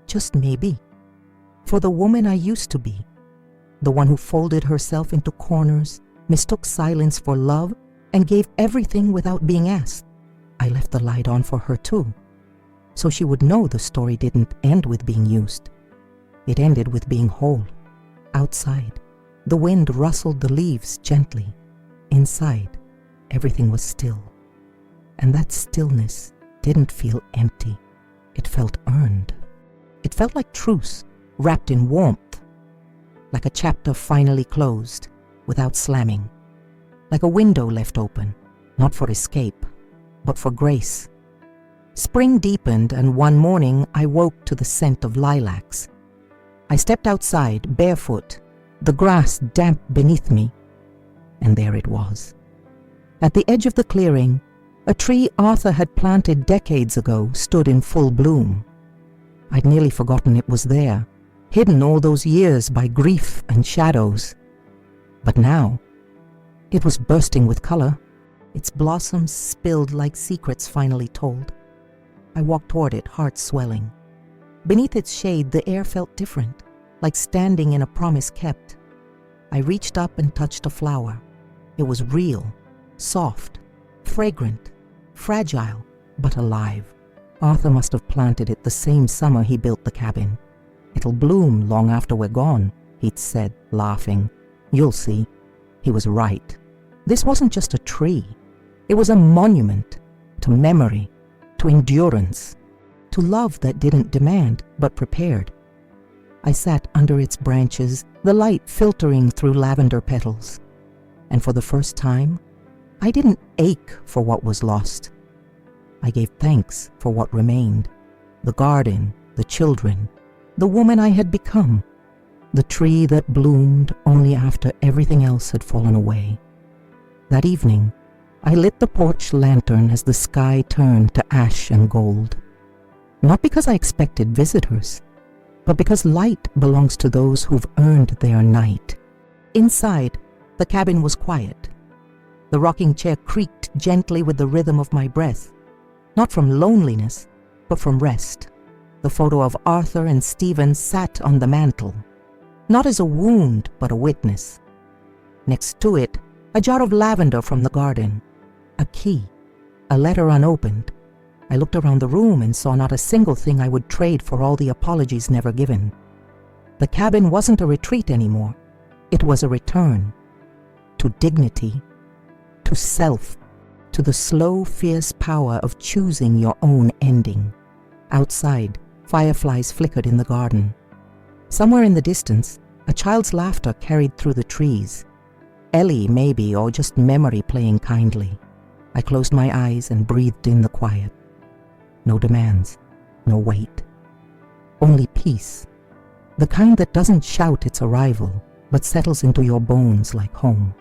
just maybe, for the woman I used to be, the one who folded herself into corners, mistook silence for love, and gave everything without being asked. I left the light on for her too, so she would know the story didn't end with being used. It ended with being whole. Outside, the wind rustled the leaves gently. Inside, everything was still. And that stillness didn't feel empty. It felt earned. It felt like truce, wrapped in warmth. Like a chapter finally closed, without slamming. Like a window left open, not for escape, but for grace. Spring deepened, and one morning I woke to the scent of lilacs. I stepped outside, barefoot, the grass damp beneath me, and there it was. At the edge of the clearing, a tree Arthur had planted decades ago stood in full bloom. I'd nearly forgotten it was there, hidden all those years by grief and shadows. But now, it was bursting with color, its blossoms spilled like secrets finally told. I walked toward it, heart swelling. Beneath its shade, the air felt different, like standing in a promise kept. I reached up and touched a flower. It was real, soft, fragrant, fragile, but alive. Arthur must have planted it the same summer he built the cabin. "It'll bloom long after we're gone," he'd said, laughing. "You'll see." He was right. This wasn't just a tree. It was a monument to memory, to endurance, to love that didn't demand but prepared. I sat under its branches, the light filtering through lavender petals. And for the first time, I didn't ache for what was lost. I gave thanks for what remained. The garden, the children, the woman I had become, the tree that bloomed only after everything else had fallen away. That evening, I lit the porch lantern as the sky turned to ash and gold. Not because I expected visitors, but because light belongs to those who've earned their night. Inside, the cabin was quiet. The rocking chair creaked gently with the rhythm of my breath. Not from loneliness, but from rest. The photo of Arthur and Stephen sat on the mantel, not as a wound, but a witness. Next to it, a jar of lavender from the garden, a key, a letter unopened. I looked around the room and saw not a single thing I would trade for all the apologies never given. The cabin wasn't a retreat anymore. It was a return to dignity, to self, to the slow, fierce power of choosing your own ending. Outside, fireflies flickered in the garden. Somewhere in the distance, a child's laughter carried through the trees. Ellie, maybe, or just memory playing kindly. I closed my eyes and breathed in the quiet. No demands, no weight. Only peace. The kind that doesn't shout its arrival, but settles into your bones like home.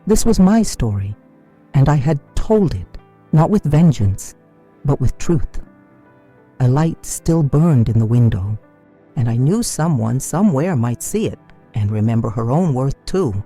This was my story, and I had told it, not with vengeance, but with truth. A light still burned in the window, and I knew someone somewhere might see it and remember her own worth too.